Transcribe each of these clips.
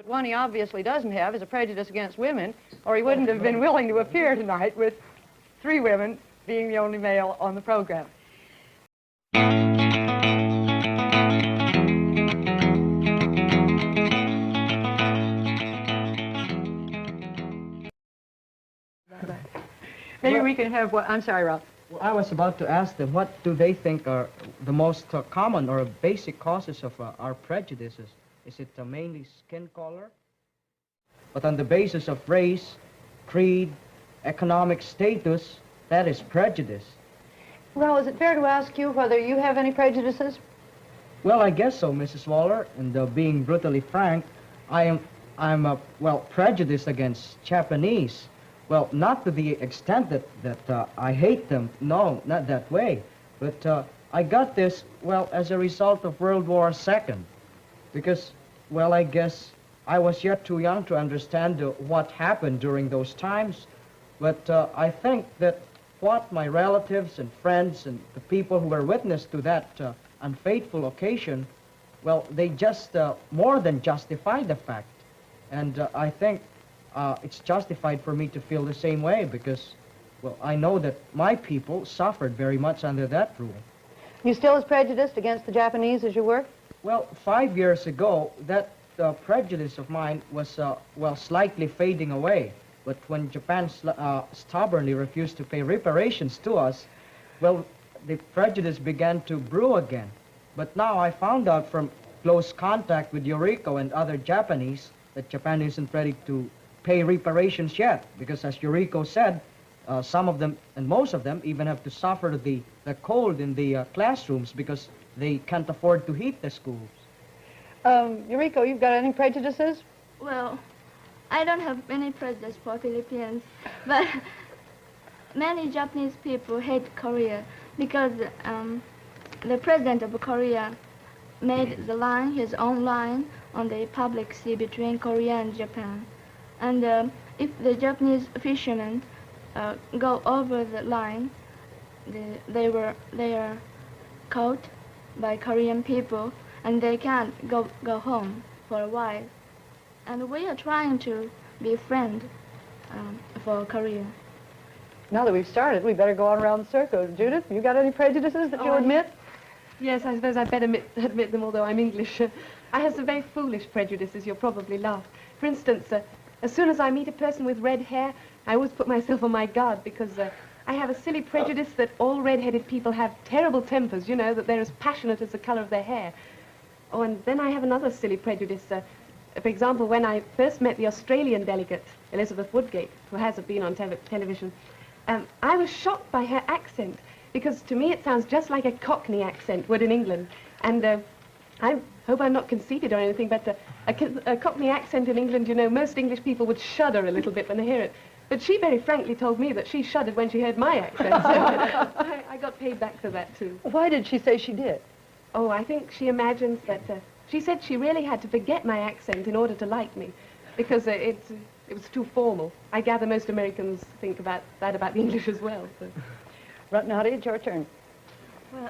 But one he obviously doesn't have is a prejudice against women, or he wouldn't have been willing to appear tonight with 3 women being the only male on the program. Maybe we can have what, I'm sorry, Raul. Well, I was about to ask them, what do they think are the most common or basic causes of our prejudices? Is it mainly skin color? But on the basis of race, creed, economic status, that is prejudice. Raul, is it fair to ask you whether you have any prejudices? Well, I guess so, Mrs. Waller. And being brutally frank, I'm prejudiced against Japanese. Well, not to the extent that I hate them. No, not that way. But I got this, well, as a result of World War II. Because, well, I guess I was yet too young to understand what happened during those times. But I think that what my relatives and friends and the people who were witness to that unfaithful occasion, well, they just more than justify the fact. And I think it's justified for me to feel the same way because, well, I know that my people suffered very much under that rule. You still as prejudiced against the Japanese as you were? Well, 5 years ago, that prejudice of mine was, well, slightly fading away. But when Japan stubbornly refused to pay reparations to us, well, the prejudice began to brew again. But now I found out from close contact with Yuriko and other Japanese that Japan isn't ready to pay reparations yet, because as Yuriko said, some of them, and most of them, even have to suffer the cold in the classrooms because they can't afford to heat the schools. Yuriko, you've got any prejudices? Well, I don't have any prejudice for Philippines, but many Japanese people hate Korea because the president of Korea made the line, his own line, on the public sea between Korea and Japan. And if the Japanese fishermen go over the line, they are caught by Korean people, and they can't go home for a while. And we are trying to be friends for Korea. Now that we've started, we better go on around the circle. Judith, you got any prejudices that you admit? Yes, I suppose I'd better admit them, although I'm English. I have some very foolish prejudices you'll probably laugh. For instance, as soon as I meet a person with red hair, I always put myself on my guard because I have a silly prejudice that all red-headed people have terrible tempers, you know, that they're as passionate as the color of their hair. Oh, and then I have another silly prejudice. For example, when I first met the Australian delegate, Elizabeth Woodgate, who hasn't been on television, I was shocked by her accent, because to me it sounds just like a Cockney accent would in England. And I hope I'm not conceited or anything, but a Cockney accent in England, you know, most English people would shudder a little bit when they hear it. But she very frankly told me that she shuddered when she heard my accent. So I got paid back for that, too. Why did she say she did? Oh, I think she imagines that... she said she really had to forget my accent in order to like me, because it was too formal. I gather most Americans think about that about the English as well. So. Ratnati, it's your turn. Well,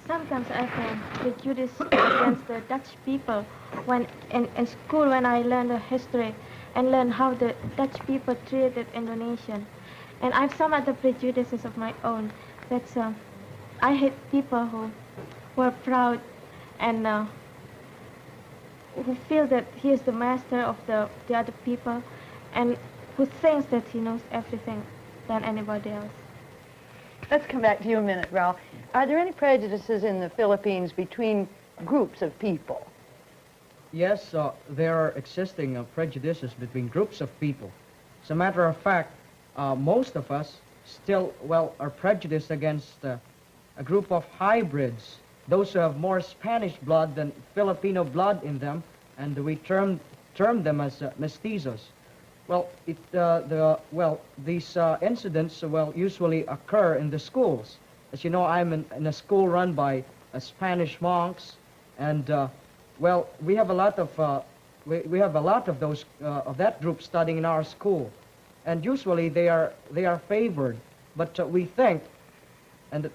sometimes I have prejudice against the Dutch people when in school when I learned the history and learned how the Dutch people treated Indonesian. And I have some other prejudices of my own. That's I hate people who are proud and who feel that he is the master of the other people and who thinks that he knows everything than anybody else. Let's come back to you a minute, Raul. Are there any prejudices in the Philippines between groups of people? Yes, there are existing prejudices between groups of people. As a matter of fact, most of us still, well, are prejudiced against a group of hybrids, those who have more Spanish blood than Filipino blood in them, and we term them as mestizos. Well, these incidents, usually occur in the schools. As you know, I'm in a school run by Spanish monks, and we have a lot of those of that group studying in our school, and usually they are favored. But we think, and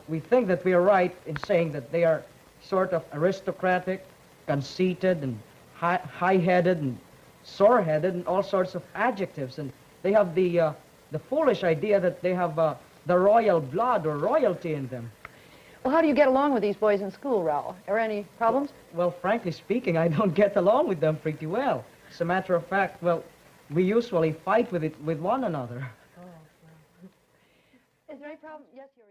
we think that we are right in saying that they are sort of aristocratic, conceited, and high-headed and sore-headed and all sorts of adjectives. And they have the foolish idea that they have the royal blood or royalty in them. Well, how do you get along with these boys in school, Raul? Are there any problems? Well, frankly speaking, I don't get along with them pretty well. As a matter of fact, well, we usually fight with one another. Is there any problem? Yes, you're...